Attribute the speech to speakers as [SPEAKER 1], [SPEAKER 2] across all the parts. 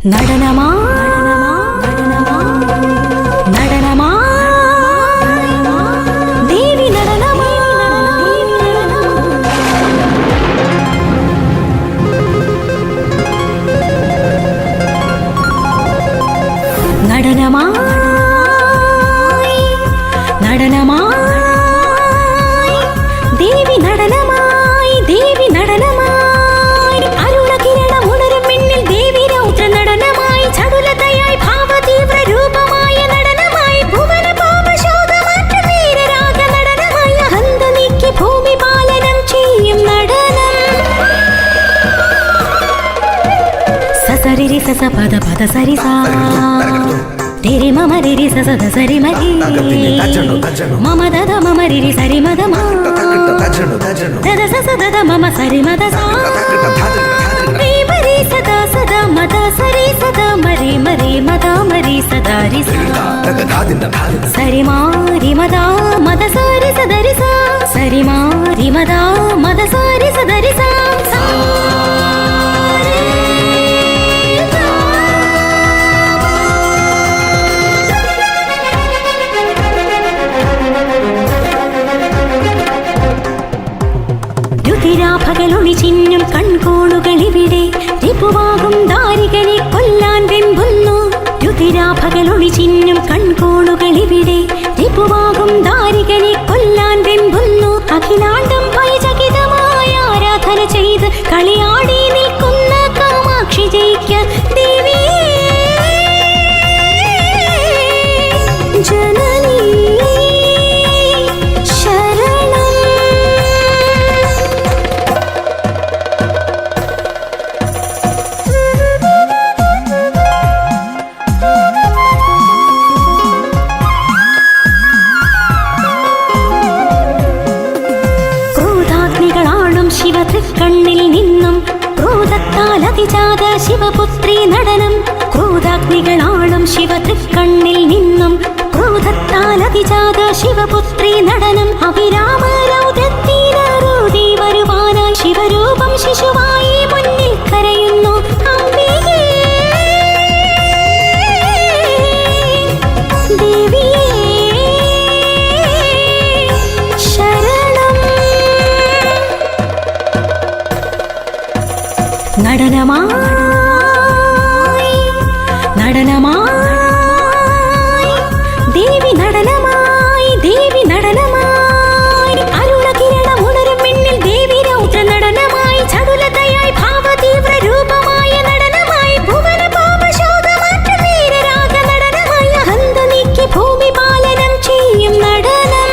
[SPEAKER 1] നടനമാ നടനമാ ദേവി നടനമാ നടനമാ നടനമാ ദേവി നടനമായി ദേവി നടനമായി അരുണകിരണം ഉണരും മിന്നിൽ ദേവി രൗദ്ര നടനമായി ചടുലതയായി ഭാവതീവ്ര രൂപമായ നടനമായി ഭുവന പാപശോകമാറ്റ വീരരാഗ നടനമായി അഹന്ത നീക്കി ഭൂമി പാലനം ചെയ്യും നടനം സസരിരി സസ പദ പദ സരിസാ तेरे मम रिरि स स द सरि मरि मम द द मम रिरि सरि म द म द द स स द द मम सरि म द सा रे म रि स द म द सरि स द म रि म रि म द म रि स द रि सा सरि म रि म द म द स रि स द रि सा सरि म रि म द म द स रि स द रि सा പകലൊളി ചിഹ്നം കൺകോണുകളിവിടെ രിപുവാകും ദാരികനെ കൊല്ലാൻ വെമ്പുന്നു രുതിരാപകലൊളി ചിഹ്നം കൺകോണുകളിവിടെ രിപുവാകും ദാരികനെ കൊല്ലാൻ വെമ്പുന്നു അഖിലാണ്ടം ഭയചകിതമായ ആരാധന ചെയ്ത് കളിയാടി നിൽക്കുന്ന കാമാക്ഷി ജയിക്ക ദേവിയേ ജനനീ കണ്ണിൽ നിന്നും ക്രോധത്താൽ അതിജാത ശിവപുത്രി നടനം ക്രോധാഗ്നികളാളും ശിവതൃക്കണ്ണിൽ നിന്നും ക്രോധത്താൽ അതിജാത ശിവപുത്രി നടനം അവിരാമ രൗദ്രത്തിനൂതി വരുവാനായി ശിവരൂപം ശിശുവായി മുന്നിൽ കരയുന്നു അംബികേ ദേവിയേ നടനമായി നടനമായി ദേവി നടനമായി ദേവി നടനമായി അരുണകിരണം ഉണരും മിന്നിൽ ദേവി രൗദ്ര നടനമായി ചടുലതയായി ഭാവതീവ്ര രൂപമായ നടനമായി ഭുവന പാപശോകമാറ്റ വീരരാഗ നടനമായി അഹന്ത നീക്കി ഭൂമി പാലനം ചെയ്യും നടനം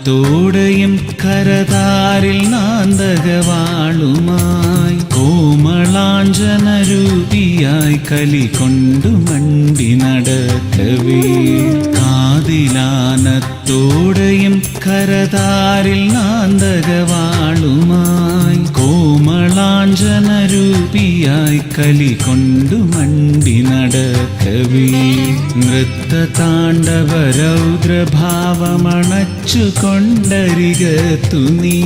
[SPEAKER 2] ോടയും കരതാരിൽ നാന്തകവാളുമായി കോമളാഞ്ജനരൂപിയായി കലി കൊണ്ടു മണ്ടി നടക്കവേ കാതിലാനത്തോടെയും കരതാരിൽ നാന്തകവാളുമായി കോമളാഞ്ജനരൂപിയായി കലി കൊണ്ടു മണ്ടി നടക്കവേ നൃത്തതാണ്ഡവ രൗദ്രഭാവമണച്ചു കൊണ്ടരികത്തു നീ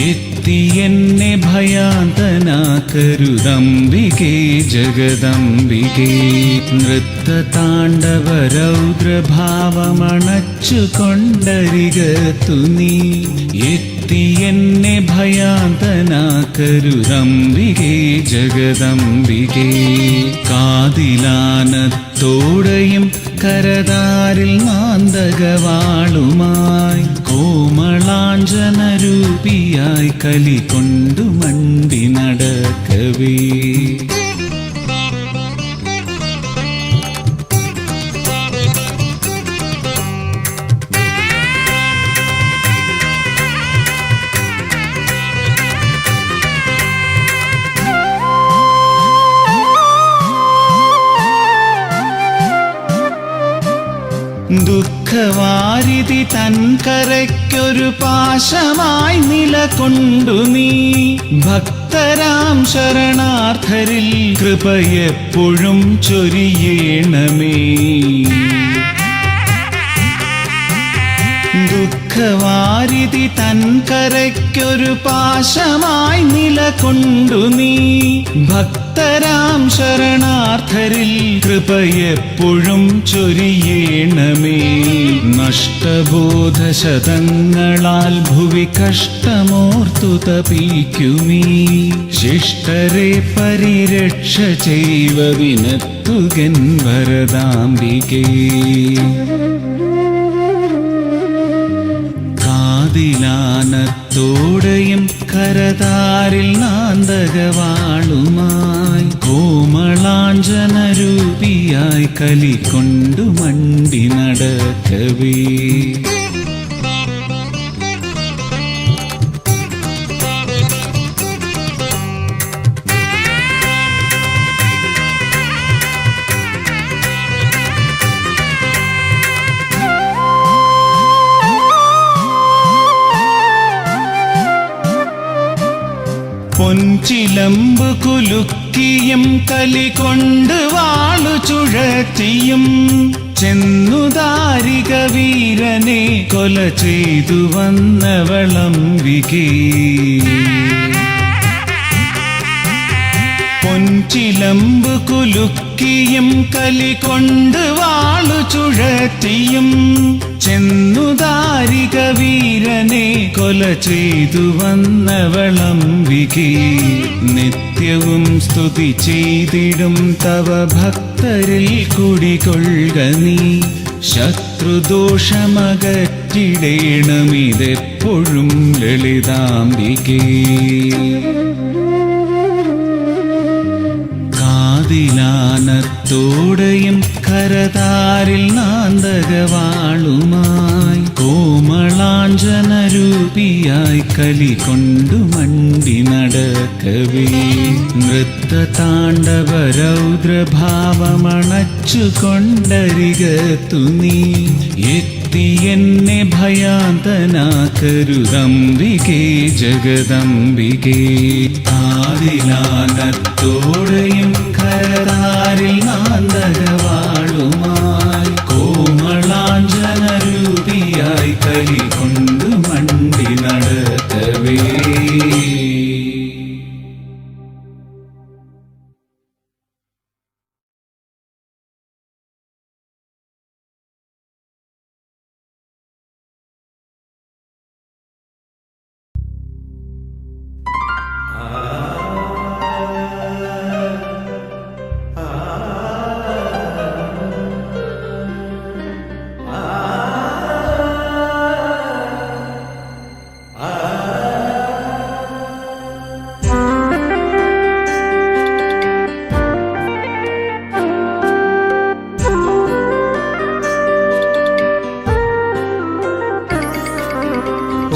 [SPEAKER 2] എത്തി എന്നെ ഭയാന്തനാക്കരുതംബികേ ജഗദംബികേ നൃത്തതാണ്ഡവ രൗദ്രഭാവമണച്ചു കൊണ്ടരികത്തു നീ എത്തി എന്നെ ഭയാന്തനാക്കരുതംബികേ ജഗദംബികേ കാതിലാനത്തോടെയും കരതാരിൽ നാന്തകവാളുമായി കോമളാഞ്ജനരൂപിയായി കലി കൊണ്ടു മണ്ടി നടക്കവേ ദുഃഖവാരിധി തൻ കരയ്ക്കൊരു പാശമായി നിലകൊണ്ടു നീ ഭക്തരാം ശരണാർത്ഥരിൽ കൃപയെപ്പോഴും ചൊരിയേണമേ. ദുഃഖവാരിധി തൻ കരയ്ക്കൊരു പാശമായി നിലകൊണ്ടു നീ ഭക്തരാം ശരണാർത്ഥരിൽ കൃപയെപ്പോഴും ചൊരിയേണമേ. നഷ്ടബോധശതങ്ങളാൽ ഭുവി കഷ്ടമോർത്തു തപിക്കുമീ ശിഷ്ടരെ പരിരക്ഷ ചെയ്വ വിനത്തുകൻ വരദാംബികേ. കാതിലാനത്തോടെയും കരതാരിൽ നാന്തകവാളുമായി കോമളാഞ്ജനരൂപിയായി കലികൊണ്ടു മണ്ടി നടക്കവേ. പൊൻചിലമ്പ് കുലുക്കിയും കലികൊണ്ട് വാളു ചുഴറ്റിയും ചെന്നു ദാരിക വീരനെ കൊല ചെയ്തു വന്നവളംബികേ. പൊൻചിലമ്പ് കുലുക്കിയും കലികൊണ്ട് വാളു ചുഴറ്റിയും ചെന്നു ദാരിക വീരനെ കൊല ചെയ്തു വന്നവളംബികേ. നിത്യവും സ്തുതി ചെയ്തിടും തവ ഭക്തരിൽ കുടികൊള്ളുക നീ ശത്രുദോഷമകറ്റിടേണമിതെപ്പോഴും ലളിതാംബികേ. കാതിലാനത്തോടെയും കരതാരിൽ നാന്തകവാളുമായി കോമളാഞ്ജനരൂപിയായി കലികൊണ്ടു മണ്ടി നടക്കവേ. നൃത്തതാണ്ഡവ രൗദ്രഭാവമണച്ചു കൊണ്ടരികത്തു നീ എത്തി എന്നെ ഭയാന്തനാക്കരുതംബികേ ജഗദംബികേ. കാതിലാനത്തോടെയും കരതാരിൽ നാന്തകവാളുമായി കോമളാഞ്ജനരൂപിയായി കലികൊണ്ടു മണ്ടി നടക്കവേ.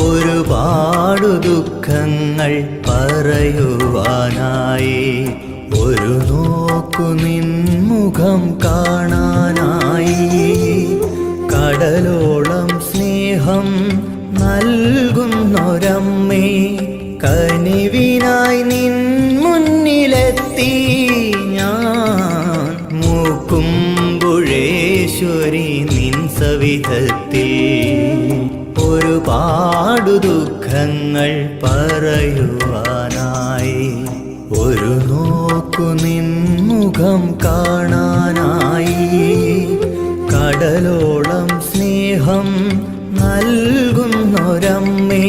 [SPEAKER 3] ഒരുപാടു ദുഃഖങ്ങൾ പറയുവാനായി ഒരു നോക്കു നിൻമുഖം കാണാനായി കടലോളം സ്നേഹം നൽകുന്നൊരമ്മേ കനിവിനായി നിൻ മുന്നിലെത്തി ഞാൻ മൂക്കുമ്പുഴേശ്വരി നിൻ സവിധത്തിൽ ഒരുപാടു ദുഃഖങ്ങൾ പറയുവാനായി ഒരു നോക്കു നിൻമുഖം കാണാനായി കടലോളം സ്നേഹം നൽകുന്നൊരമ്മേ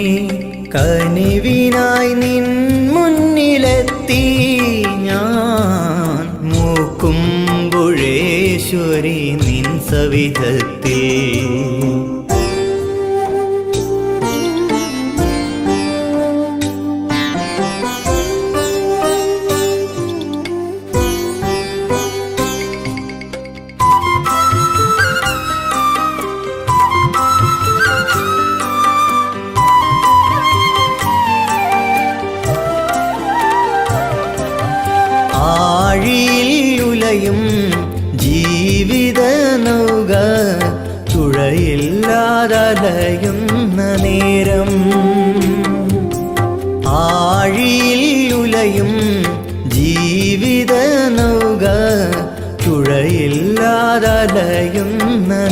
[SPEAKER 3] കനിവിനായി നിൻ മുന്നിലെത്തി ഞാൻ മൂക്കുമ്പുഴേശ്വരി നിൻ സവിധത്തിൽ ആഴിയിൽ ഉലയും ജീവിത നൗക തുഴയില്ലാതലയുന്ന നേരം ആഴിയിൽ ഉലയും ജീവിത നൗക തുഴയില്ലാതലയുന്ന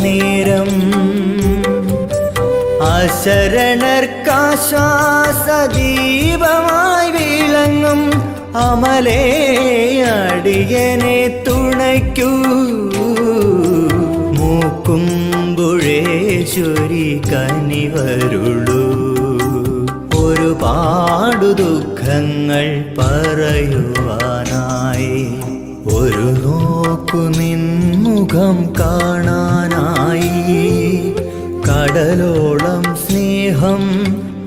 [SPEAKER 3] നേരം അശരണർക്കാശ്വാസദീപമായി വിളങ്ങും അമലേ അടിയനെ തുണയ്ക്കൂ മൂക്കുമ്പുഴേശ്വരി കനിവരുളൂ ഒരുപാടു ദുഃഖങ്ങൾ പറയുവാനായി ഒരു നോക്കു നിൻമുഖം കാണാനായി കടലോളം സ്നേഹം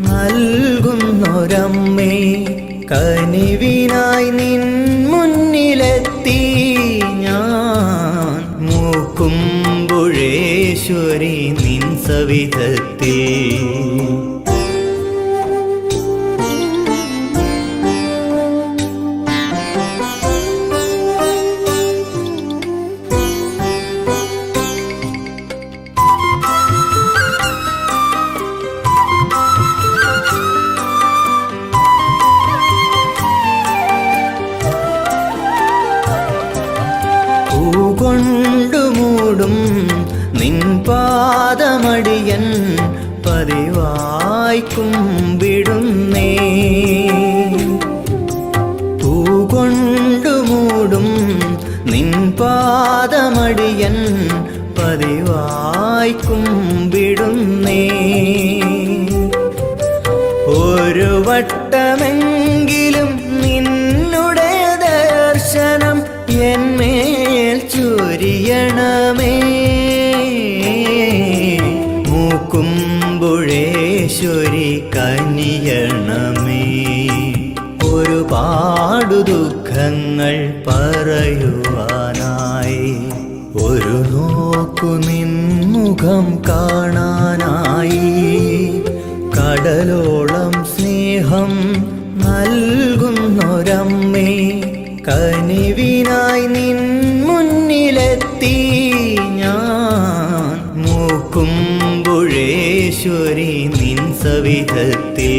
[SPEAKER 3] നൽകുന്നൊരമ്മേ കനിവിനായി നിൻ മുന്നിലെത്തി ഞാൻ മൂക്കുമ്പുഴേശ്വരി നിൻ സവിധത്തിൽ കൊണ്ടുമൂടും നിൻ പാദമടിയൻ പതിവായി കുമ്പിടുന്നേ പൂകൊണ്ടുമൂടും നിൻ പാദമടിയൻ പതിവായി കുമ്പിടുന്നേ ഒരു വട്ടമെങ്കിലും നിന്നുടെ ദർശനം എന്മേൽ ചൊരിയണമേ മൂക്കുമ്പുഴേശ്വരി കനിയണമേ ഒരുപാടു ദുഃഖങ്ങൾ പറയുവാനായി ഒരു നോക്കു നിൻമുഖം കാണാനായി കടലോളം സ്നേഹം നൽകുന്നൊരമ്മേ കനിവിനായി നിൻ മുന്നിലെത്തി ഞാൻ മൂക്കുമ്പുഴേശ്വരി നിൻ സവിധത്തിൽ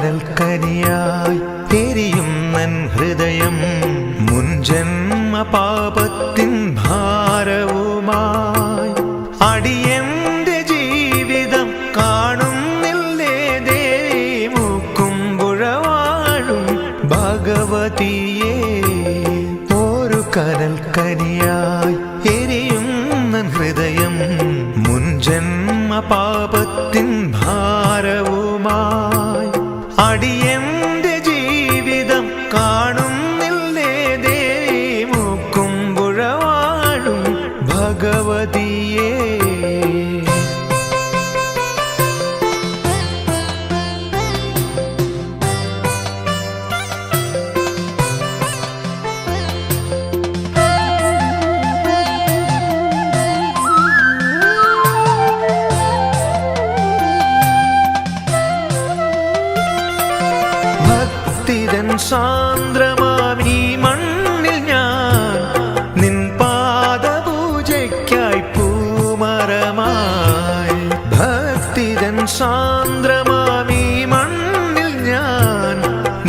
[SPEAKER 4] കനൽക്കനിയായി എരിയുന്നൻ ഹൃദയം മുൻജന്മ പാപത്തിൻ ഭാരവുമായി അടിയന്റെ ജീവിതം കാണുന്നില്ലേ ദേവി മൂക്കുമ്പുഴ വാഴും ഭഗവതിയേ ഒരു കനൽക്കനിയായി എരിയുന്നൻ ഹൃദയം മുൻജന്മ പാപത്തിൻ ഭാരവുമായി അടിയന്റെ ജീവിതം കാണുന്നില്ലേ ദേവി മൂക്കുമ്പുഴ വാഴും ഭഗവതിയേ സാന്ദ്രമാമീ മണ്ണിൽ ഞാൻ നിൻ പാദപൂജയ്ക്കായി പൂമരമായി ഭക്തിരൻ സാന്ദ്രമാമീ മണ്ണിൽ ഞാൻ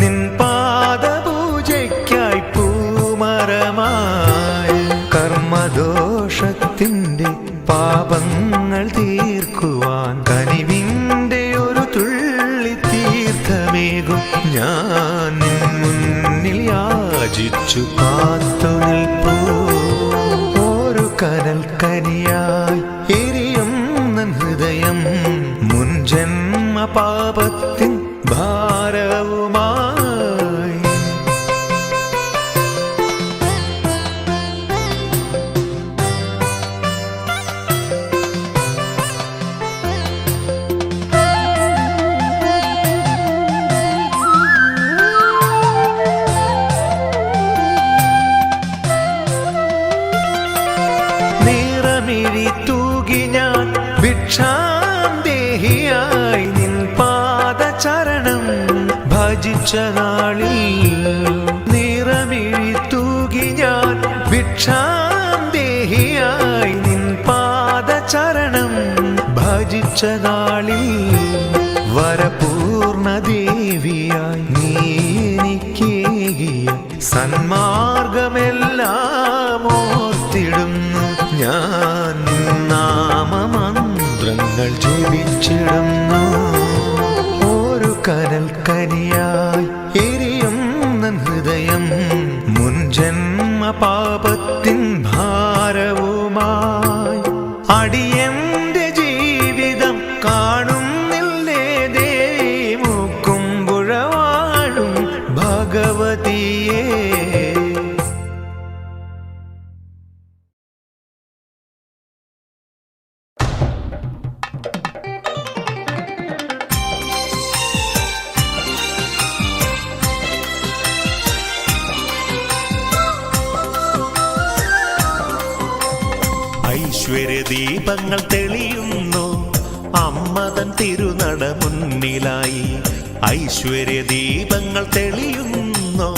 [SPEAKER 4] നിൻ പാദപൂജയ്ക്കായി പൂമരമായി കർമ്മദോഷത്തിൻ്റെ പാപങ്ങൾ തീർക്കുവാൻ കനിവിൻ്റെ ഒരു തുള്ളി തീർത്ഥമേകും ഞാൻ മുന്നിൽ യാചിച്ചു കാത്തു നിൽപ്പൂ ഒരു കനൽക്കനിയായി എരിയുന്നൻ ഹൃദയം മുൻജന്മ പാപത്തിൻ ഭാരവുമായി ഭജിച്ച നാളിൽ നിറമിഴി തൂകി ഞാൻ ഭിക്ഷാന്തേഹിയായി നിൻ പാദചരണം ഭജിച്ച നാളിൽ വരപൂർണ ദേവിയായി നീ എനിക്കേകിയ സന്മാർഗമെല്ലാം ഓർത്തിടുന്നു ഞാൻ. നാമമന്ത്രങ്ങൾ ജപിച്ചിടുന്നു. ഒരു കനൽ കനിയായി എരിയുന്ന ഹൃദയം മുൻജന്മ പാപത്തിൻ ഭാരവുമായി അടിയന്റെ ജീവിതം കാണുന്നില്ലേ ദേവി മുക്കുമ്പുഴ വാഴും ഭഗവതിയേ. ഐശ്വര്യദീപങ്ങൾ തെളിയുന്നു അമ്മതൻ തിരുനട മുന്നിലായി. ഐശ്വര്യദീപങ്ങൾ തെളിയുന്നു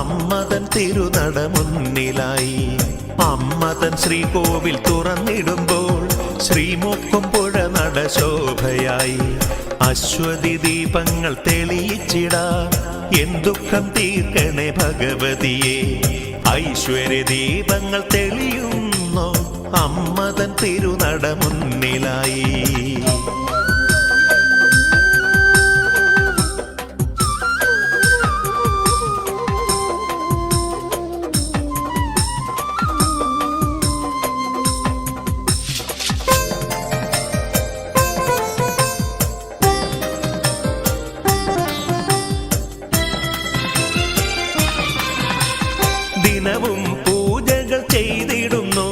[SPEAKER 4] അമ്മതൻ തിരുനട മുന്നിലായി. അമ്മതൻ ശ്രീകോവിൽ തുറന്നിടുമ്പോൾ ശ്രീമുക്കുമ്പുഴ നട ശോഭയായി. അശ്വതി ദീപങ്ങൾ തെളിയിച്ചിടാൻ എൻ ദുഃഖം തീർക്കണേ ഭഗവതിയെ. ഐശ്വര്യദീപങ്ങൾ തെളിയുന്നു അമ്മതൻ തിരുനട മുന്നിലായി. ദിനവും പൂജകൾ ചെയ്തിടുന്നു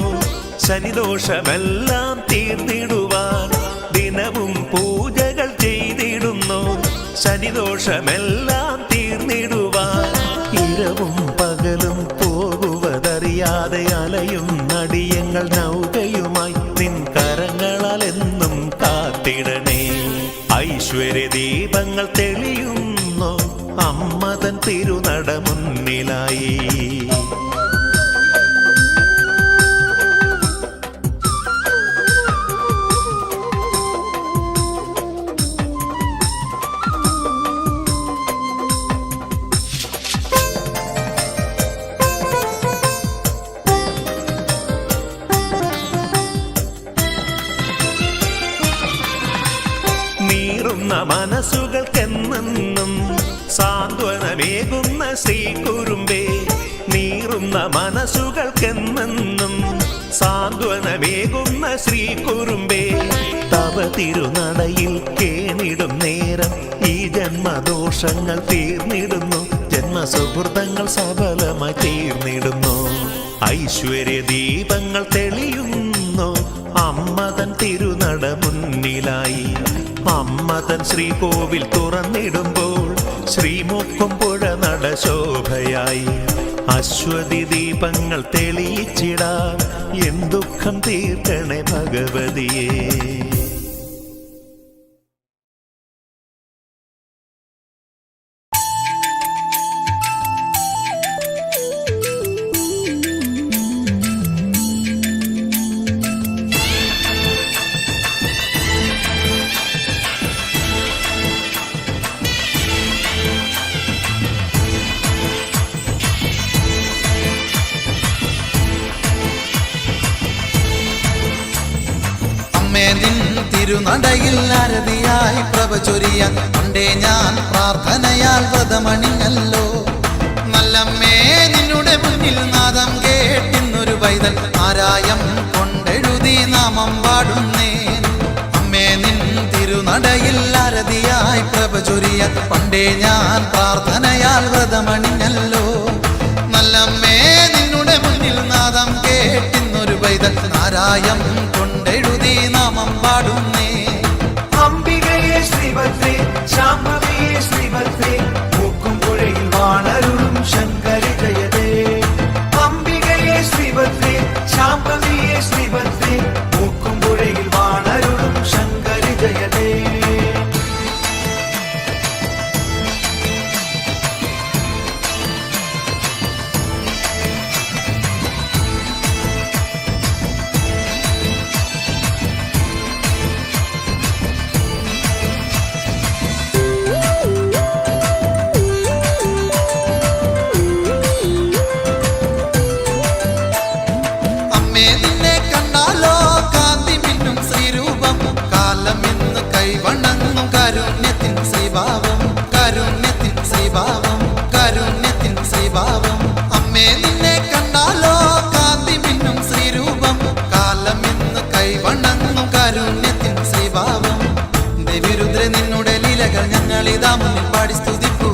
[SPEAKER 4] ശനിദോഷമെല്ലാം തീർന്നിടുവാൻ. ദിനവും പൂജകൾ ചെയ്തിടുന്നു ശനിദോഷമെല്ലാം തീർന്നിടുവാൻ. ഇരവും പകലും പോകുവതറിയാതെ അലയും നടിയങ്ങൾ നൗകയുമായി നിൻ കരങ്ങളാൽ എന്നും കാത്തിടണേ. ഐശ്വര്യദീപങ്ങൾ തെളിയുന്നു അമ്മതൻ തിരുനട മുന്നിലായി. നീറുന്ന മനസ്സുകൾക്കെന്നും സാന്ത്വനമേകുന്ന ശ്രീകുറുമ്പേ. നീറുന്ന മനസ്സുകൾക്കെന്നും സാന്ത്വനമേകുന്ന ശ്രീകുറുമ്പേ. തവ തിരുനടയിൽ കേണിടും നേരം ഈ ജന്മദോഷങ്ങൾ തീർന്നിടുന്നു. ജന്മസുഹൃതങ്ങൾ സഫലമായി തീർന്നിടുന്നു. ഐശ്വര്യദീപങ്ങൾ തെളിയുന്നു അമ്മതൻ തിരുനട മുന്നിലായി. അമ്മതൻ ശ്രീകോവിൽ തുറന്നിടുമ്പോൾ ശ്രീമുക്കുമ്പുഴ നട ശോഭയായി. അശ്വതി ദീപങ്ങൾ തെളിയിച്ചിടാൻ എൻ ദുഃഖം തീർക്കണേ ഭഗവതിയേ.
[SPEAKER 5] തിരുനടയിൽ അരതിയായി പ്രഭചൊരിയാൻ പണ്ടേ ഞാൻ പ്രാർത്ഥനയാൽ വ്രതമണിഞ്ഞല്ലോ. നല്ലമ്മേ നിന്നുടെ മുന്നിൽ നാദം കേട്ടിന്നൊരു പൈതൽ ആരായം കൊണ്ടെഴുതി നാമം പാടുന്നേൻ. അമ്മേ നിൻ തിരുനടയിൽ അരതിയായി പ്രഭചൊരിയാൻ പണ്ടേ ഞാൻ പ്രാർത്ഥനയാൽ വ്രതമണിഞ്ഞല്ലോ. നല്ലമ്മേ നിന്നുടെ മുന്നിൽ നാദം കേട്ടിന്നൊരു പൈതൽ ആരായം കൊണ്ടെഴുതി നാമം പാടുന്നേ.
[SPEAKER 6] അംബികയെ ശ്രീഭദ്രേ ശാംഭവിയെ ശ്രീഭദ്രേ മൂക്കുംപുഴയിൽ വാണരുളും ശങ്കരി ജയതേ. അംബികയെ ശ്രീഭദ്രേ ശാംഭവിയെ ശ്രീഭദ്രേ മൂക്കുംപുഴയിൽ വാണരുളും ശങ്കരി ജയതേ.
[SPEAKER 5] മുന്നിൽ പാടി സ്തുതിപ്പൂ.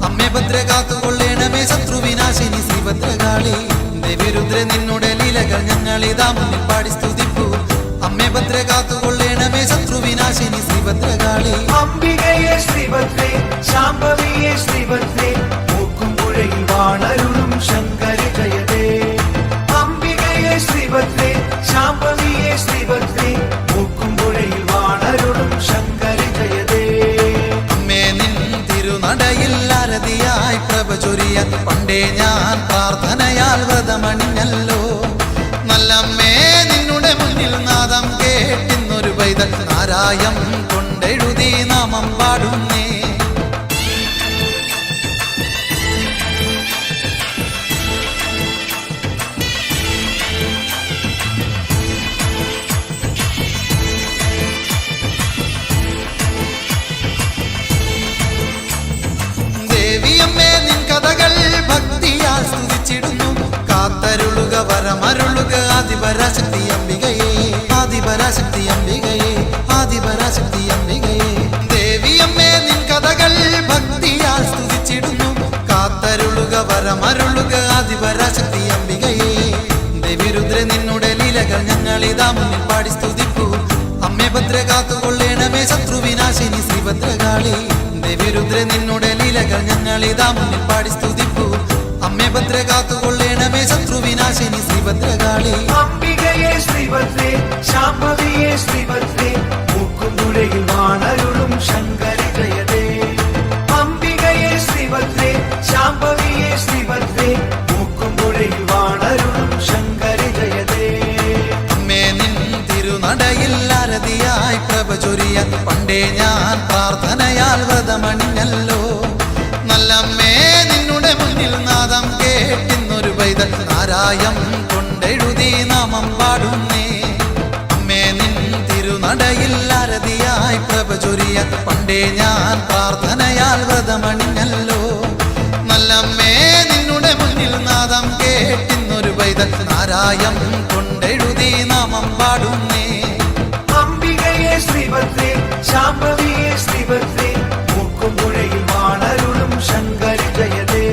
[SPEAKER 5] അമ്മേ ഭദ്ര കാത്തുകൊള്ളേണമേ ശത്രുവിനാശിനി ശ്രീഭദ്രകാളി. ദേവിരുദ്ര നിന്നുടെ ലീലകൾ ഞങ്ങളിതാ മുന്നിൽ പാടി സ്തുതിപ്പൂ. അമ്മേ ഭദ്ര കാത്തുകൊള്ളേണമേ ശത്രുവിനാശിനി ശ്രീഭദ്രകാളി.
[SPEAKER 6] അംബികയെ ശ്രീഭദ്രേ ശാംഭവിയെ ശ്രീഭദ്രേ മൂക്കുംപുഴയിൽ വാണരുളും ശങ്കരി ജയതേ. അംബികയെ ശ്രീഭദ്രേ ശാംഭവിയെ ശ്രീഭദ്രേ മൂക്കുംപുഴയിൽ വാണരുളും ശങ്കരി ജയതേ.
[SPEAKER 5] അമ്മേ നിൻ തിരുനടയിൽ ആരതിയായി പ്രഭ ചൊരിയാൻ പണ്ടേ ഞാൻ പ്രാർത്ഥനയാൽ വ്രതമണിഞ്ഞല്ലോ. നല്ലമ്മേ നിന്നുടെ മുന്നിൽ നാദം കേട്ടിന്നൊരു പൈതൽ നാരായം കൊണ്ടെഴുതി നാമം പാടുന്നേ. ദേവിയമ്മേ നിൻ കഥകൾ ഭക്തിയാൽ സ്തുതിച്ചിടുന്നു. കാത്തരുളുക വരമരുളുക ആദിപരാശക്തി അംബികയെ, ആദിപരാശക്തി അംബികയെ, ആദിപരാശക്തി അംബികയെ. ദേവിയമ്മേ നിൻ കഥകൾ ഭക്തിയാൽ സ്തുതിച്ചിടുന്നു. കാത്തരുളുക വരമരുളുക ആദിപരാശക്തി അംബികയെ. ദേവിരുദ്ര നിന്നുടെ ലീലകൾ ഞങ്ങളിതാ മുന്നിൽ പാടി സ്തുതിപ്പൂ. അമ്മേ ഭദ്ര കാത്തുകൊള്ളേണമേ ശത്രുവിനാശിനി ശ്രീഭദ്രകാളി. ദേവിരുദ്ര നിന്നുടെ ലീലകൾ ഞങ്ങളിതാ മുന്നിൽ പാടി സ്തുതിപ്പൂ. അമ്മേ ഭദ്ര കാത്തുകൊള്ളേണമേ ശത്രുവിനാശിനി ശ്രീഭദ്രകാളി.
[SPEAKER 6] അംബികയെ ശ്രീഭദ്രേ ശാംഭവിയെ ശ്രീഭദ്രേ മൂക്കുംപുഴയിൽ വാണരുളും ശങ്കരി ജയതേ. അംബികയെ ശ്രീഭദ്രേ ശാംഭവിയെ ശ്രീഭദ്രേ മൂക്കുംപുഴയിൽ വാണരുളും ശങ്കരി ജയതേ.
[SPEAKER 5] അമ്മേ നിൻ തിരുനടയിൽ ആരതിയായി പ്രഭ ചൊരിയാൻ പണ്ടേ ഞാൻ പ്രാർത്ഥനയാൽ വ്രതമണിഞ്ഞല്ലോ. നല്ലമ്മേ നിന്നുടെ മുന്നിൽ നാദം കേട്ടിന്നൊരു പൈതൽ നാരായം കൊണ്ടെഴുതി നാമം പാടുന്നേ. അമ്മേ നിൻ തിരുനടയിൽ ആരതിയായി പ്രഭ ചൊരിയാൻ പണ്ടേ ഞാൻ പ്രാർത്ഥനയാൽ വ്രതമണിഞ്ഞല്ലോ. നല്ലമ്മേ നിന്നുടെ മുന്നിൽ നാദം കേട്ടിന്നൊരു പൈതൽ നാരായം കൊണ്ടെഴുതി നാമം പാടുന്നേ.
[SPEAKER 6] അംബികയെ ശ്രീഭദ്രേ ശാംഭവിയെ ശ്രീഭദ്രേ മൂക്കുംപുഴയിൽ വാണരുളും ശങ്കരി ജയതേ.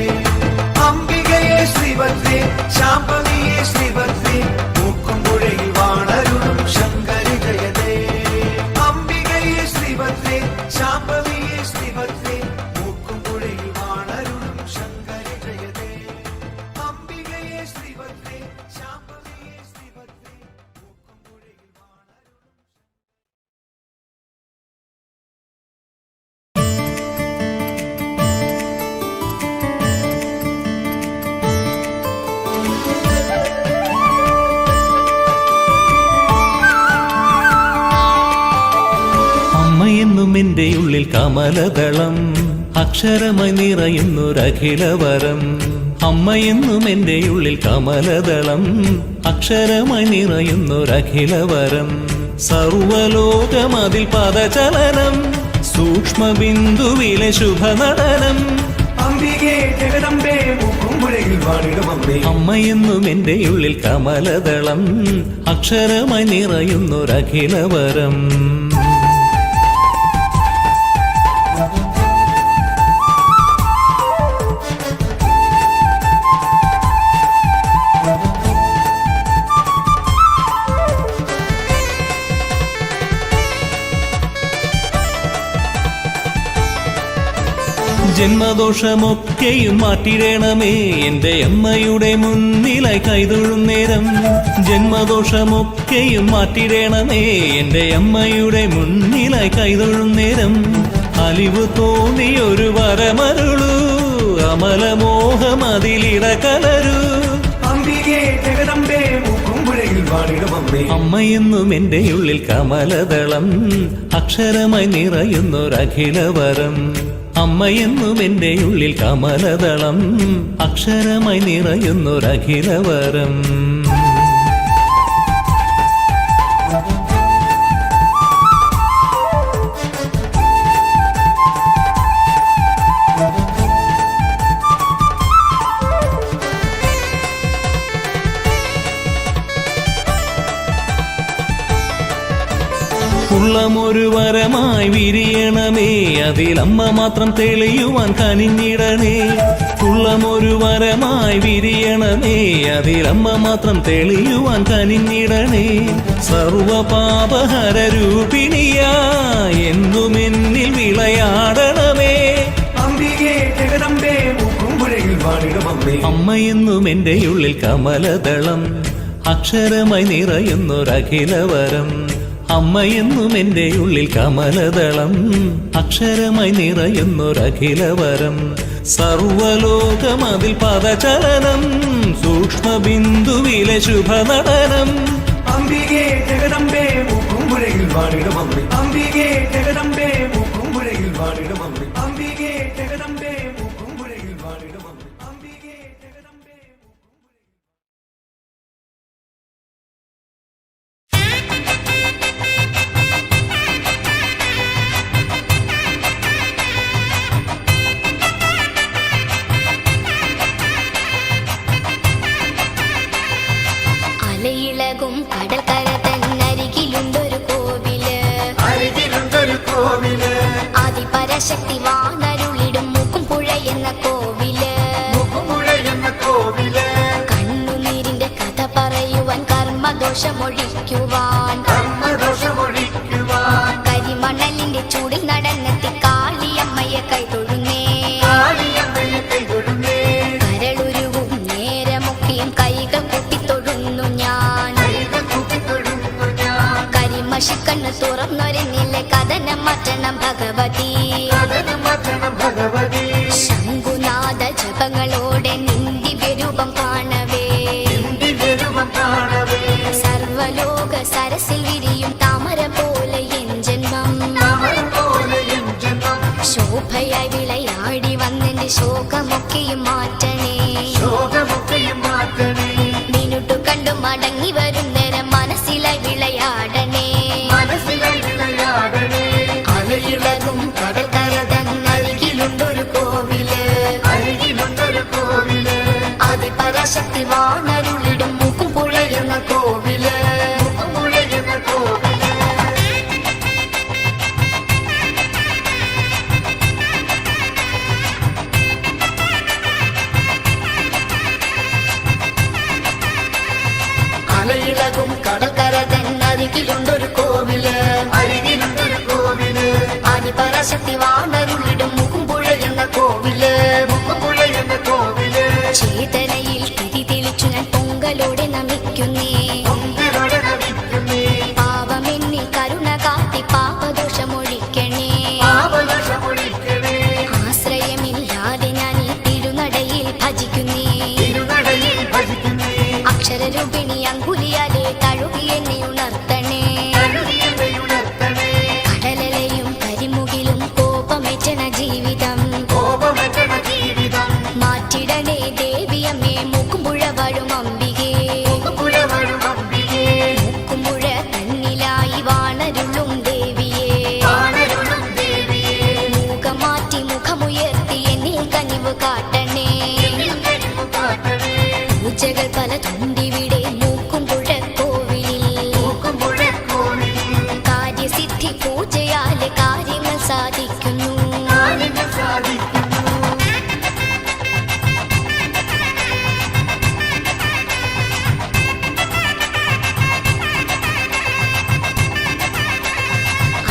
[SPEAKER 6] അംബികയെ ശ്രീഭദ്രേ ശാംഭവിയെ ശ്രീഭദ്രേ മൂക്കുംപുഴയിൽ വാണരുളും ശങ്കരി ജയതേ. അംബികയെ ശ്രീഭദ്രേ ശാംഭവിയെ ശ്രീഭദ്രേ മൂക്കുംപുഴയിൽ വാണരുളും ശങ്കരി ജയതേ. അംബികയെ ശ്രീഭദ്രേ ശാംഭവിയെ ശ്രീഭദ്രേ മൂക്കുംപുഴയിൽ വാണരുളും.
[SPEAKER 2] അമ്മയെന്നും എൻ്റെ ഉള്ളിൽ കമലദളം അക്ഷരമായി നിറയുന്നൊരഖിലവരം. അമ്മയെന്നും എൻ്റെ ഉള്ളിൽ കമലദളം അക്ഷരമായി നിറയുന്നൊരഖിലവരം. സർവലോകമതിൽ പദചലനം സൂക്ഷ്മബിന്ദുവിലെ ശുഭനടനം.
[SPEAKER 6] അംബികേ ജഗദംബേ മൂക്കുംപുഴയിൽ വാണിടും അമ്മേ.
[SPEAKER 2] അമ്മയെന്നും എൻ്റെ ഉള്ളിൽ കമലദളം അക്ഷരമായി നിറയുന്നൊരഖിലവരം. ജന്മദോഷമൊക്കെയും മാറ്റിടണമേ എൻ്റെ അമ്മയുടെ മുന്നിലായി കൈതൊഴും നേരം. ജന്മദോഷമൊക്കെയും മാറ്റിടണമേ എൻ്റെ അമ്മയുടെ മുന്നിലായി കൈതൊഴും നേരം. അലിവ് തോന്നിയൊരു വരമരുളൂ അമലമോഹം അതിലിടകലരൂ.
[SPEAKER 6] അംബികേ ജഗദംബേ മൂക്കുംപുഴയിൽ വാണിടും അമ്മേ.
[SPEAKER 2] അമ്മയെന്നും എൻ്റെ ഉള്ളിൽ കമലദളം അക്ഷരമായി നിറയുന്നൊരഖിലവരം. അമ്മയെന്നും എൻ്റെ ഉള്ളിൽ കമലദളം അക്ഷരമായി നിറയുന്നൊരഖിലവരം. ഉള്ളമൊരു വരമായി വിരിയണമേ, അതിലമ്മ മാത്രം തെളിയുവാൻ കനിഞ്ഞിടണേ. ഉള്ളമൊരു വരമായി വിരിയണമേ, അതിലമ്മ മാത്രം തെളിയുവാൻ കനിഞ്ഞിടണേ. സർവപാപഹര രൂപിണിയാ എന്നും എന്നിൽ വിളയാടണമേ.
[SPEAKER 6] അംബികേ ജഗദംബേ മുക്കുംപുഴയിൽ വാണിടും അമ്മേ.
[SPEAKER 2] അമ്മയെന്നും എൻ്റെ ഉള്ളിൽ കമലദളം, അക്ഷരമായി നിറയുന്നൊരഖിലവരം. അമ്മയെന്നും എൻ്റെ ഉള്ളിൽ കമലദളം, അക്ഷരമായി നിറയുന്നൊരഖിലവരം. സർവലോകമതിൽ പദചലനം, സൂക്ഷ്മബിന്ദുവിലെ ശുഭനടനം.
[SPEAKER 6] അംബികേ ജഗദംബേ മുക്കുംപുഴയിൽ വാണിടും അമ്മേ. അംബികേ ജഗദംബേ മുക്കുംപുഴയിൽ വാണിടും അമ്മേ. അംബികേ ജഗദംബേ മുക്കുംപുഴയിൽ വാണിടും അമ്മേ. അംബികേ ജഗദംബേ
[SPEAKER 7] അലയിളകും കടൽക്കര തന്നരികിലുണ്ടൊരു കോവില്, ആദിപരാശക്തി വാണരുളിടും മുക്കുംപുഴ എന്ന കോവില്. കണ്ണുനീരിന്റെ കഥ പറയുവാൻ കർമ്മദോഷമൊഴിക്കുവാൻ കരിമണലിന്റെ ചൂടിൽ നടന്നെത്തി കാളിയമ്മയെ കൈതൊഴുന്നേ. കരളുരുവും നേരമൊക്കെയും കൈകൾ കൂട്ടിത്തൊഴുന്നു ഞാൻ. കരിമഷിക്കണ്ണ് തുറന്നൊരെന്നിലെ കഥനം മാറ്റണം ഭഗവതി. ശംഖുനാഥ ജപങ്ങളോടെ നിന്ദിവ്യരൂപം കാണവേ. സർവലോക സരസിൽ വിരിയും താമര പോലെ എൻ ജന്മം. ശോഭയായി വിളയാടി വന്നെന്റെ ശോകമൊക്കെയും മാറ്റണേ. മിനുട്ടു കണ്ടു മടങ്ങി വരും നേരം മനസ്സിലായി വിളയാടണേ. അലയിളകും കടൽക്കര തന്നരികിലുണ്ടൊരു കോവില്, ആദിപരാശക്തി വാണരുളിടും മുക്കുംപുഴ എന്ന കോവില്. അലയിളകും കടൽക്കര തന്നരികിലുണ്ടൊരു കോവില്, ആദിപരാശക്തി വാണരുളിടും മുക്കുംപുഴ എന്ന കോവില്. ചേതനയിൽ തിരി തെളിച്ചു ഞാൻ പൊങ്കലോടെ നമിക്കുന്നേ. പാവമെന്നിൽ കരുണ കാട്ടി പാപദോഷമൊഴിക്കണേ. ആശ്രയമില്ലാതെ ഞാൻ ഈ തിരുനടയിൽ ഭജിക്കുന്നേ. അക്ഷരരൂപിണി അങ്കുലിയാലെ തഴുകി എന്നെ ഉണർത്തണേ. കടലലയും കരിമുകിലും കോപമേറ്റന ജീവിതം മാറ്റിടണേ ദേവിയമ്മേ. മുക്കുംപുഴ വാഴും അംബികേ. മുക്കുംപുഴ തന്നിലായി വാണരുളും ദേവിയേ. മുഖം മാറ്റി മുഖമുയർത്തി എന്നിൽ കനിവ് കാട്ടണേ. പൂജകൾ പല തുണ്ടിവിടെ മുക്കുംപുഴ കോവിലിൽ. കാര്യസിദ്ധി പൂജയാലെ കാര്യങ്ങൾ സാധിക്കുന്നു.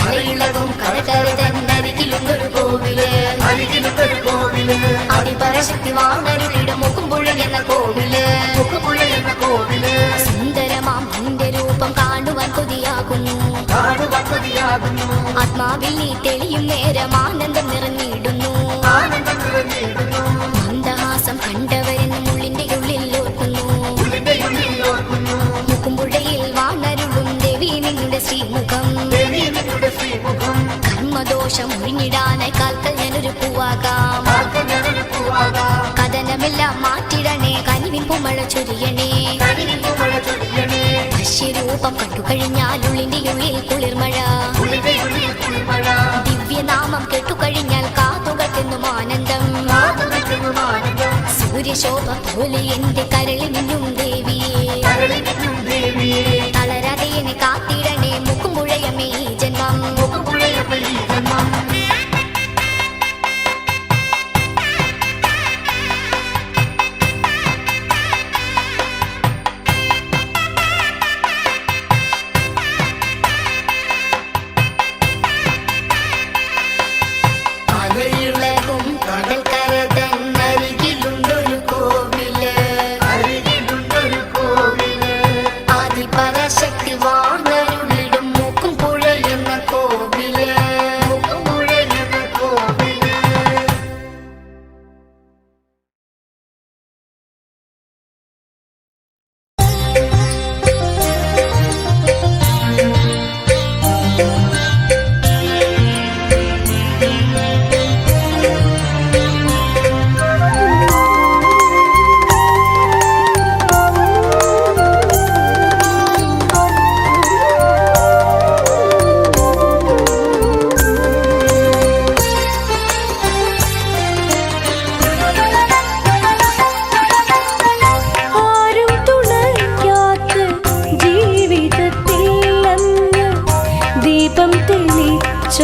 [SPEAKER 7] അലയിളകും കടൽക്കര തന്നരികിലുണ്ടൊരു കോവില്, ആദിപരാശക്തി വാണരുളിടും മുക്കുംപുഴ എന്ന കോവില്. സുന്ദരമാം നിന്റെ രൂപം കാണുവാൻ കൊതിയാകുന്നു. ആത്മാവിൽ നീ തെളിയും നേരം ആനന്ദം നിറഞ്ഞിടുന്നു. മന്ദഹാസം കണ്ടവരെന്നും ഉള്ളിന്റെ ഉള്ളിൽ ഓർക്കുന്നു. മുക്കുംപുഴയിൽ വാണരുളും ദേവി നിന്നുടെ ശ്രീമുഖം. കർമ്മദോഷം ഒഴിഞ്ഞിടാനായി കാൽക്കൽ ഞാനൊരു പൂവാകാം. കഥനമെല്ലാം മാറ്റിടണേ, കനിവിൻ പൂമഴ ചൊരിയണേ. വശ്യരൂപം കണ്ടുകഴിഞ്ഞാൽ ഉള്ളിന്റെ ഉള്ളിൽ കുളിർമഴ. ദിവ്യനാമം കേട്ടുകഴിഞ്ഞാൽ കാതുകൾക്കെന്നും ആനന്ദം. സൂര്യശോഭ പോലെ എന്റെ കരളിൽ നിന്നും ദേവിയെ. തളരാതെ എന്നെ കാത്തിടണേ മുക്കുംപുഴയമ്മേ ഈ ജന്മം.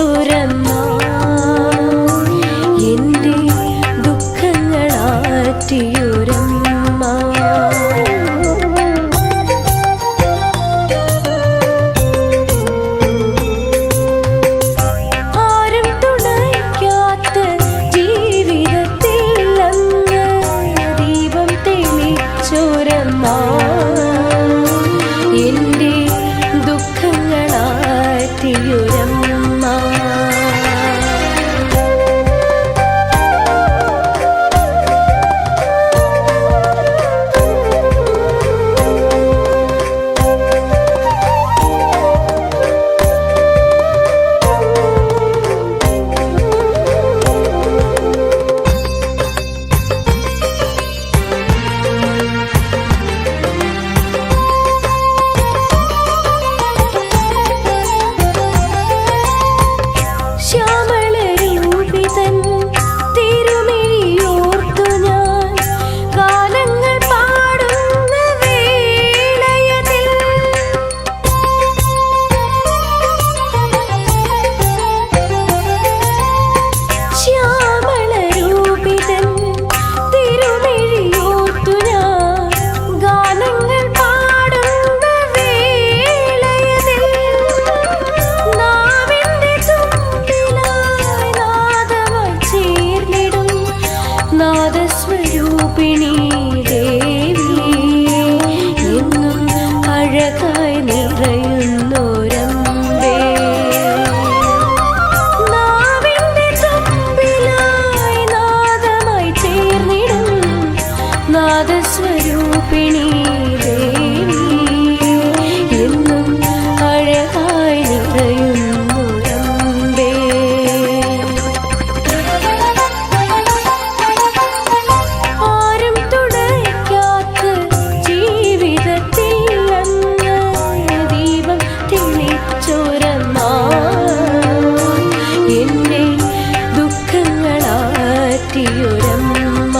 [SPEAKER 1] തെളിച്ചോരമ്മ എൻ്റെ ദുഃഖങ്ങളാറ്റിയൊരമ്മ. ആരും തുണയ്ക്കാത്ത ജീവിതത്തിൽ അങ്ങ് ദീപം തെളിച്ചോരമ്മ എൻ്റെ ദുഃഖങ്ങളാറ്റിയൊരമ്മ. ശ്യാമളരൂപിതൻ തിരുമിഴിയോർത്തു ഞാൻ ഗാനങ്ങൾ പാടുന്ന വേളയതിൽ ശ്യാമളരൂപിതൻ തിരുമിഴിയോർത്തു ഞാൻ ഗാനങ്ങൾ പാടുന്ന വേളയതിൽ നാവിൻ്റെ തുമ്പിലായി നാദമായി ചേർന്നിടും നാദസ്വരൂപിണി ദേവി എന്നും അഴകായി നിറയുന്നോരമ്പേ. നാവിൻ്റെ തുമ്പിലായി നാദമായി ചേർന്നിടും നാദസ്വരൂപിണി ദേവി എന്നും അഴകായി നിറയുന്നോരമ്പേ. ആരും തുണയ്ക്കാത്ത ജീവിതത്തിൽ അങ്ങ് ദീപം തെളിച്ചോരമ്മ എൻ്റെ ദുഃഖങ്ങളാറ്റിയൊരമ്മ.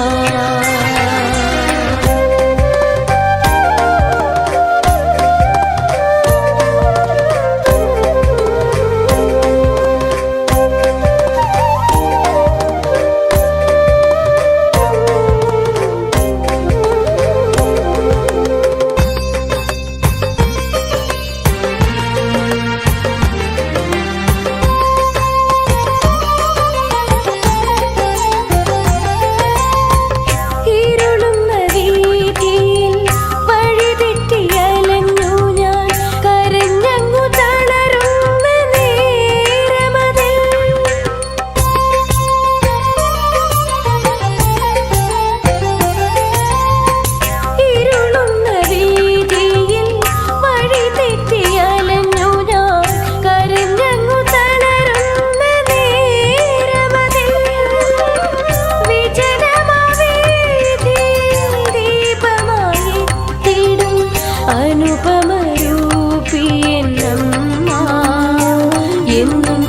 [SPEAKER 1] ഇരുളുന്ന വീതിയിൽ വഴിതെറ്റിയലഞ്ഞു ഞാൻ കരഞ്ഞങ്ങു തളരുന്ന നേരമതിൽ ഇരുളുന്ന വീതിയിൽ വഴിതെറ്റിയലഞ്ഞു ഞാൻ കരഞ്ഞങ്ങു തളരുന്ന നേരമതിൽ ദീപമായി തീടും അനുപമരൂപിയെന്നമ്മ എന്നും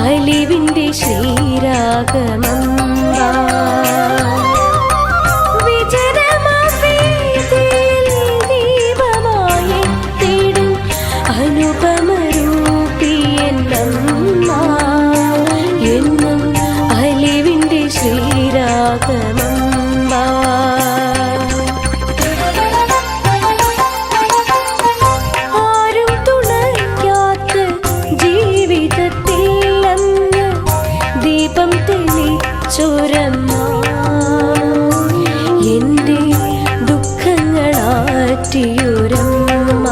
[SPEAKER 1] അലിവിൻ്റെ ശ്രീരാഗമമ്മ. ദീപമായി തീടും അനുപമരൂപിയെന്നമ്മ എന്നും അലിവിൻ്റെ ശ്രീരാഗമമ്മ. ആരും തുണയ്ക്കാത്ത ജീവിതത്തിൽ അങ്ങ് ദീപം തെളിച്ചോരമ്മ എൻ്റെ ദുഃഖങ്ങളാറ്റിയൊരമ്മ.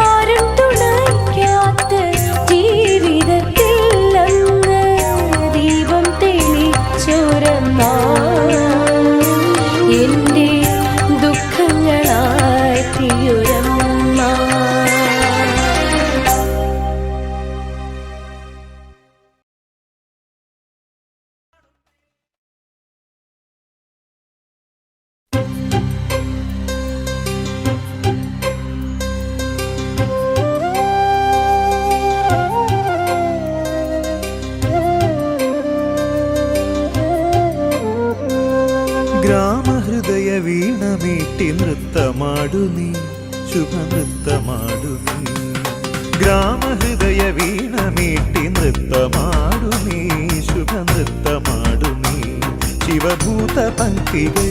[SPEAKER 1] ആരും തുണയ്ക്കാത്ത ജീവിതത്തിൽ അങ്ങ് ദീപം തെളിച്ചോരമ്മ എൻ്റെ ദുഃഖങ്ങളാറ്റിയൊരമ്മ.
[SPEAKER 3] ഗ്രാമഹൃദയ വീണമീട്ടി നൃത്തമാടു നീ, ശുഭനൃത്തമാടു നീ.
[SPEAKER 4] ഗ്രാമഹൃദയ വീണ മീട്ടി നൃത്തമാടുമീ ശുഭനൃത്തമാടുമീ ശിവഭൂത പങ്കികൾ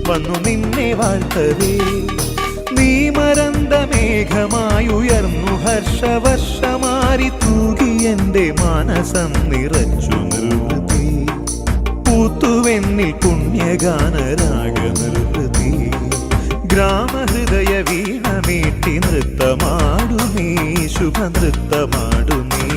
[SPEAKER 4] വന്നു നിന്നെ വാഴ്ത്തവേ നീ മരന്ത മേഘമായുയർന്നു ഹർഷവർഷമാരി തൂകി എൻ്റെ മാനസം നിറച്ചു നിർവൃതി പൂത്തുവെന്നിൽ പുണ്യഗാനരാഗ നിർവൃതി ഗ്രാമഹൃദയ വീണ മീട്ടി നൃത്തമാടുമീ ശുഭനൃത്തമാടുമീ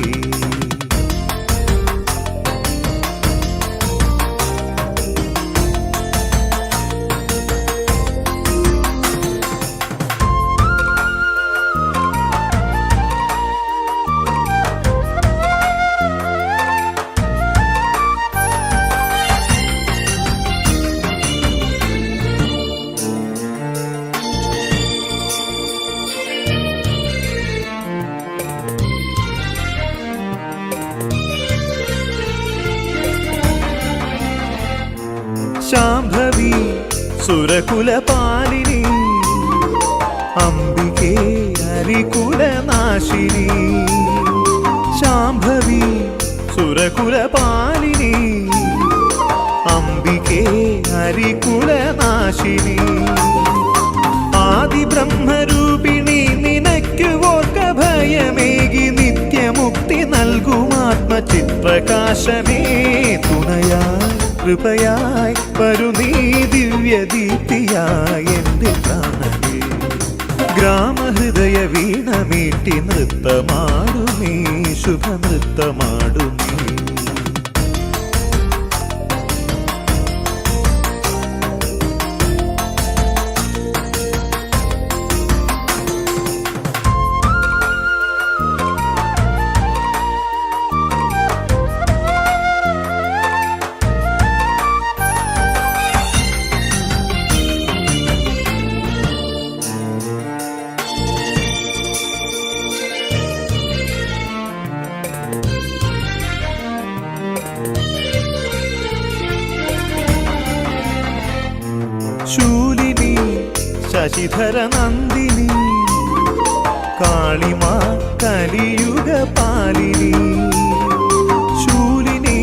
[SPEAKER 4] ശാംഭവി സുരകുലപാലിനി അംബികേ ഹരികുലനാശിനി ശാംഭവി സുരകുലപാലിനി അംബികേ ഹരികുലനാശിനി ആദിബ്രഹ്മരൂപിണി നിനക്കു ഓർക്ക ഭയമേകി നിത്യമുക്തി നൽകുമാത്മചിത്രകാശമേ തുണയായി കൃപയായി വരു നീ ദിവ്യദീപ്തിയായി എൻ്റെ പ്രാണനേ ഗ്രാമഹൃദയ വീണ മീട്ടി നൃത്തമാടുമീ ശുഭനൃത്തമാടുമീ ശൂലിനി ശശിധര നന്ദിനി കാളിമാ കലിയുഗ പാലിനി ശൂലിനി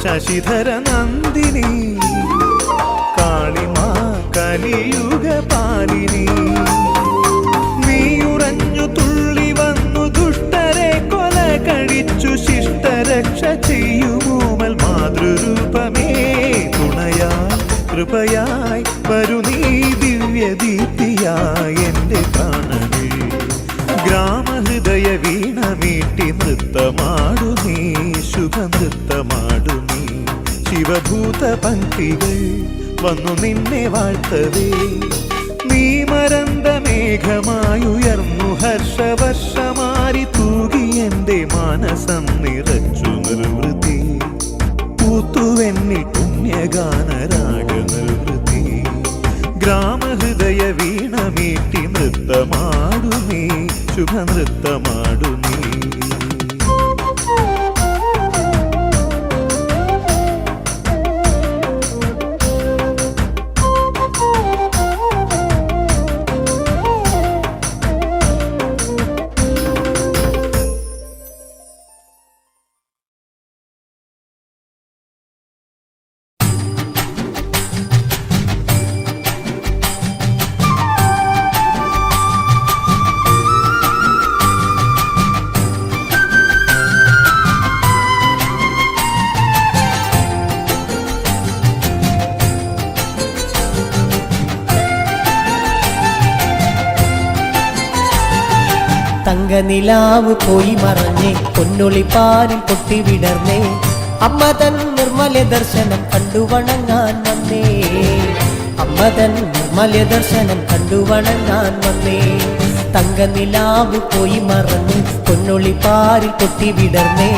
[SPEAKER 4] ശശിധര നന്ദിനി കാളിമാ കലിയുഗ പാലിനി നീയുറഞ്ഞു തുള്ളി വന്നു ദുഷ്ടരെ കൊല കഴിച്ചു ശിഷ്ടരക്ഷ ചെയ്യുമോമൽ മാതൃരൂപമേ തുണയായി കൃപയായി വരു നീ ദിവ്യദീപ്തിയായി എൻ്റെ പ്രാണനേ ഗ്രാമഹൃദയ വീണ മീട്ടി നൃത്തമാടുമീ ശുഭനൃത്തമാടുമീ ശിവഭൂത പങ്കികൾ വന്നു നിന്നെ വാഴ്ത്തവേ നീ മരന്ത മേഘമായുയർന്നു ഹർഷവർഷമാരി തൂകി എൻ്റെ മാനസം നിറച്ചു നിർവൃതി പൂത്തുവെന്നിൽ പുണ്യഗാനരാഗ നിർവൃതി ഗ്രാമഹൃദയ വീണ മീട്ടി നൃത്തമാടുമീ ശുഭനൃത്തമാടുമീ
[SPEAKER 8] തങ്കനിലാവ് പോയി മറഞ്ഞേ പൊന്നൊളിപ്പാരിൽ പൊട്ടി വിടർന്നേ അമ്മ തൻ നിർമ്മല ദർശനം കണ്ടു വണങ്ങാൻ വന്നേ അമ്മ തൻ നിർമ്മല ദർശനം കണ്ടു വണങ്ങാൻ വന്നേ തങ്കനിലാവ് പോയി മറഞ്ഞ് പൊന്നൊളിപ്പാരിൽ പൊട്ടി വിടർന്നേ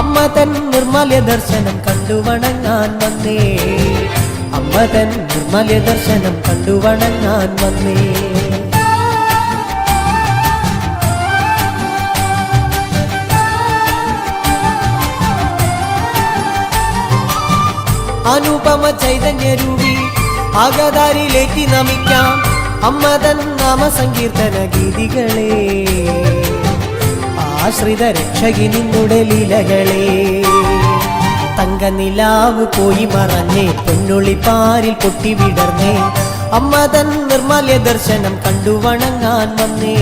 [SPEAKER 8] അമ്മ തൻ നിർമ്മല ദർശനം കണ്ടു വണങ്ങാൻ വന്നേ അമ്മ തൻ നിർമ്മല ദർശനം കണ്ടു വണങ്ങാൻ വന്നേ അനുപമ ചൈതന്യരൂപി ആഗതാരിലേക്ക് നമിക്കാം അമ്മതൻ നാമ സങ്കീർത്തന ഗീതികളെ ആശ്രിത രക്ഷകി നിന്നുടെ ലീലകളെ തങ്കനിലാവ് പോയി മറഞ്ഞേ പൊന്നുളിപ്പാരിൽ പൊട്ടി വിടർന്നേ അമ്മ തൻ നിർമ്മല്യ ദർശനം കണ്ടു വണങ്ങാൻ വന്നേ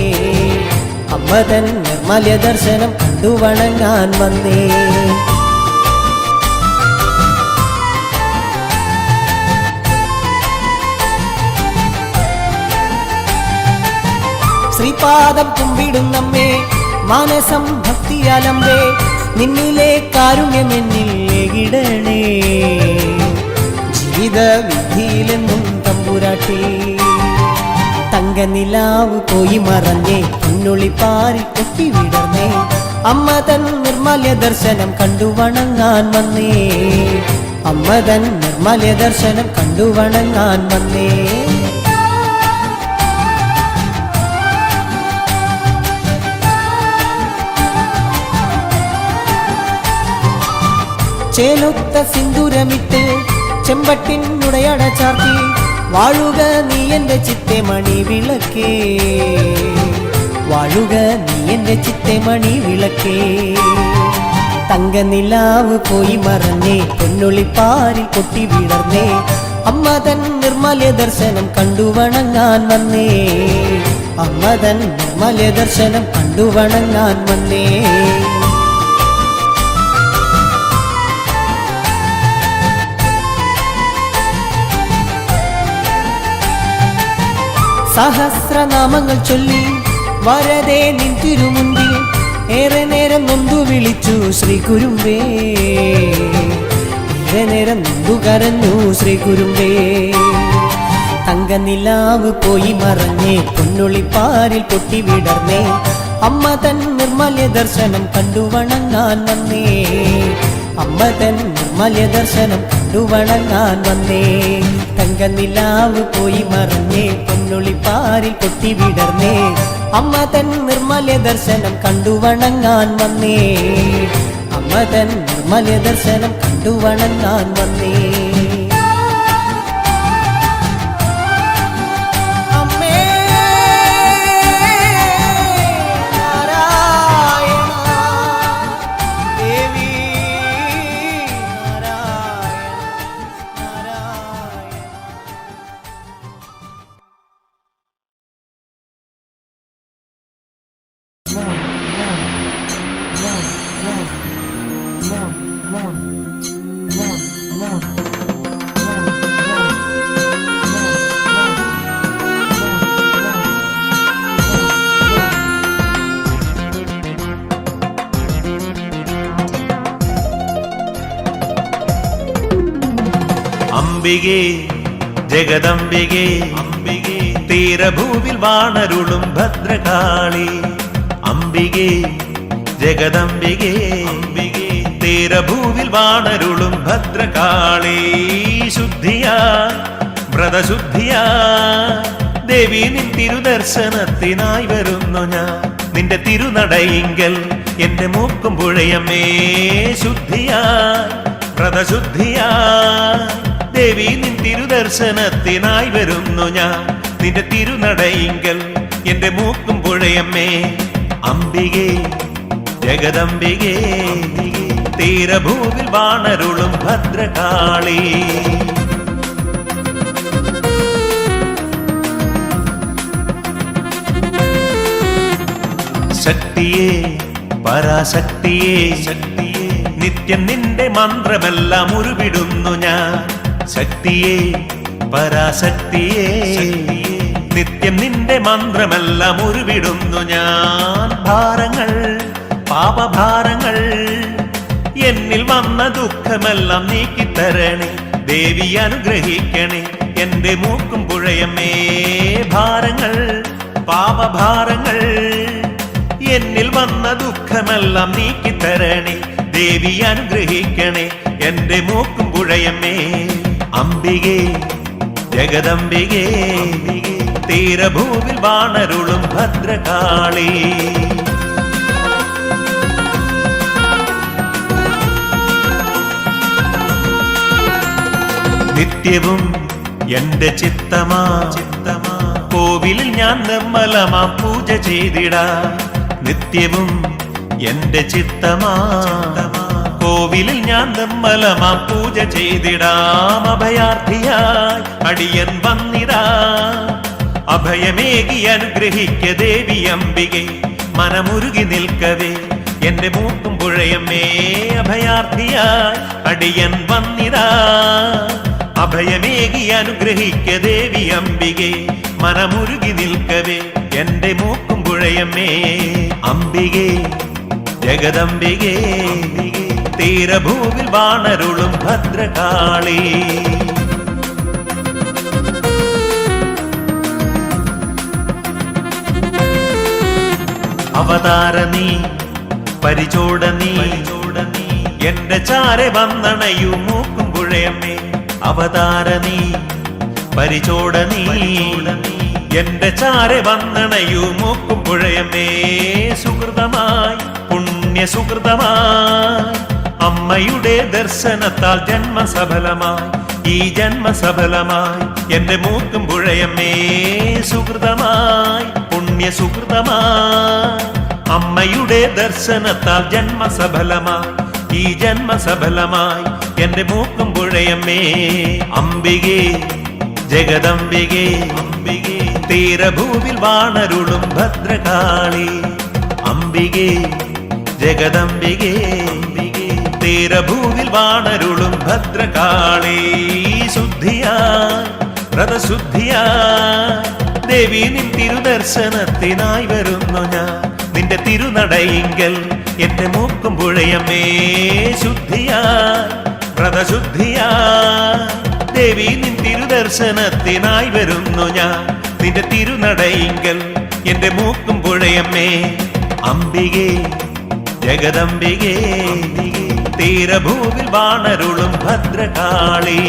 [SPEAKER 8] അമ്മ തൻ നിർമ്മല്യ ദർശനം കണ്ടു വണങ്ങാൻ വന്നേ ശ്രീപാദം കുമ്പിടുന്നമ്മേ മാനസം ഭക്തിയാലമ്പേ നിന്നിലെ കാരുണ്യമെന്നിൽ ഇടണേ ജീവിത വിധിയിലെന്നും തമ്പുരാട്ടി തങ്കനിലാവ് പോയി മറഞ്ഞേ പൊന്നുളിപ്പാരിൽ പൊട്ടി വിടർന്നേ അമ്മ തൻ നിർമ്മല്യ ദർശനം കണ്ടു വണങ്ങാൻ വന്നേ അമ്മ തൻ നിർമ്മല്യ ദർശനം കണ്ടു വണങ്ങാൻ വന്നേ ചേലൊത്ത സിന്ദൂരമിട്ട് ചെമ്പട്ടിനുടയട ചാർത്തി വാഴുക നീ എൻ്റെ ചിത്തെ മണി വിളക്കേ വാഴുക നീ എൻ്റെ ചിത്തെ മണി വിളക്കേ തങ്കനിലാവ് പോയി മറന്നേ പൊന്നുളിപ്പാരിൽ പൊട്ടി വിടർന്നേ അമ്മ തൻ നിർമ്മല്യ ദർശനം കണ്ടു വണങ്ങാൻ വന്നേ അമ്മ തൻ നിർമ്മല്യ ദർശനം കണ്ടു വണങ്ങാൻ വന്നേ സഹസ്രനാമങ്ങൾ ചൊല്ലി വരദേ നിൻ തിരുമുൻപിൽ ഏറെ നേരം നൊന്തു വിളിച്ചു ശ്രീ കുരുമ്പേ ഏറെ നേരം നൊന്തു കരഞ്ഞു ശ്രീ കുരുമ്പേ തങ്കനിലാവ് പോയി മറഞ്ഞേ പൊന്നുളിപ്പാരിൽ പൊട്ടി വിടർന്നേ അമ്മ തൻ നിർമ്മല്യ ദർശനം കണ്ടു വണങ്ങാൻ വന്നേ അമ്മ തൻ നിർമ്മല്യ ദർശനം കണ്ടു വണങ്ങാൻ വന്നേ തങ്കനിലാവ് പോയി മറഞ്ഞേ പൊന്നുളിപ്പാരിൽ പൊട്ടി വിടർന്നേ അമ്മ തൻ നിർമ്മല്യ ദർശനം കണ്ടു വണങ്ങാൻ വന്നേ അമ്മ തൻ നിർമ്മല്യ ദർശനം കണ്ടു വണങ്ങാൻ വന്നേ
[SPEAKER 9] അംബികേ ജഗദംബികേ അംബികേ തീരഭൂവിൽ വാണരുളും ഭദ്രകാളി അംബികേ ജഗദംബികേ അംബികേ തീരഭൂവിൽ വാണരുളും ഭദ്രകാളി ശുദ്ധിയാ വ്രതശുദ്ധിയാ ദേവി നിൻ തിരുദർശനത്തിനായി വരുന്നു ഞാൻ നിന്റെ തിരുനടയിങ്കൽ എന്റെ മൂക്കും പുഴയമ്മേ ശുദ്ധിയാ വ്രതശുദ്ധിയാ ദേവി നിൻ തിരുദർശനത്തിനായി വരുന്നു ഞാൻ നിന്റെ തിരുനടയിങ്കൽ എന്റെ മൂക്കും പുഴയമ്മേ അംബികേ ജഗദംബികേ തീരഭൂവിൽ വാണരുളും ഭദ്രകാളി ശക്തിയേ പരാശക്തിയേ ശക്തിയേ നിത്യം നിന്റെ മന്ത്രമെല്ലാം ഉരുവിടുന്നു ഞാൻ ശക്തിയേ പരാശക്തിയേ നിത്യം നിന്റെ മന്ത്രമെല്ലാം ഉരുവിടുന്നു ഞാൻ ഭാരങ്ങൾ പാപഭാരങ്ങൾ എന്നിൽ വന്ന ദുഃഖമെല്ലാം നീക്കിത്തരണേ ദേവി അനുഗ്രഹിക്കണേ എന്റെ മൂക്കും പുഴയമ്മേ ഭാരങ്ങൾ പാപഭാരങ്ങൾ എന്നിൽ വന്ന ദുഃഖമെല്ലാം നീക്കിത്തരണേ ദേവി അനുഗ്രഹിക്കണേ എന്റെ മൂക്കും പുഴയമ്മേ അംബികേ ജഗദംബികേ തീരഭൂവിൽ വാണരുളും ഭദ്രകാളി നിത്യവും എന്റെ ചിത്തമാ കോവിലിൽ ഞാൻ നിർമ്മലമാ പൂജ ചെയ്തിടാ നിത്യവും എന്റെ ചിത്തമാ കോവിലിൽ ഞാൻ നിർമ്മലമാം പൂജ ചെയ്തിടാം അഭയാർത്ഥിയായി അടിയൻ വന്നിടാ അഭയമേകി അനുഗ്രഹിക്ക ദേവി അംബികെ മനമുരുകി നിൽക്കവേ എന്റെ മൂക്കും പുഴയമ്മേ അഭയാർത്ഥിയായി അടിയൻ വന്നിടാ അഭയമേകി അനുഗ്രഹിക്ക ദേവി അംബികെ മനമുരുകി നിൽക്കവേ എന്റെ മൂക്കും പുഴയമ്മേ അംബികെ ജഗദംബികെ തീരഭൂവിൽ വാണരുളും ഭദ്രകാളി അവതാര നീ പരിചോട നീ എന്റെ ചാരെ വന്നണയു മൂക്കും പുഴയമ്മേ അവതാര നീ പരിചോട നീ എന്റെ ചാരെ വന്നണയു മൂക്കും പുഴയമ്മേ സുഹൃതമായി പുണ്യസുഹൃതമായി അമ്മയുടെ ദർശനത്താൽ ജന്മസഫലമായി ഈ ജന്മസഫലമായി എന്റെ മൂക്കും പുഴയമ്മേ സുഹൃതമായി പുണ്യസുഹൃതമായി അമ്മയുടെ ദർശനത്താൽ ജന്മസഫലമായി ഈ ജന്മസഫലമായി എന്റെ മൂക്കും പുഴയമ്മേ അംബികേ ജഗദംബികേ അംബികേ തീരഭൂവിൽ വാണരുളും ഭദ്രകാളി അംബികേ ജഗദംബികേ തീരഭൂവിൽ വാണരുളും ഭദ്രകാളി ശുദ്ധിയായി വ്രതശുദ്ധിയായി ദേവി നിൻ തിരുദർശനത്തിനായി വരുന്നു ഞാൻ നിന്റെ തിരുനടയിങ്കൽ എന്റെ മൂക്കും പുഴയമ്മേ ശുദ്ധിയായി വ്രതശുദ്ധിയായി ദേവി നിൻ തിരുദർശനത്തിനായി വരുന്നു ഞാൻ നിന്റെ തിരുനടയിങ്കൽ എന്റെ മൂക്കും പുഴയമ്മേ അംബികേ ജഗദംബികേ തീരഭൂവിൽ വാണരുളും ഭദ്രകാളി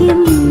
[SPEAKER 1] ഭാഗ്യം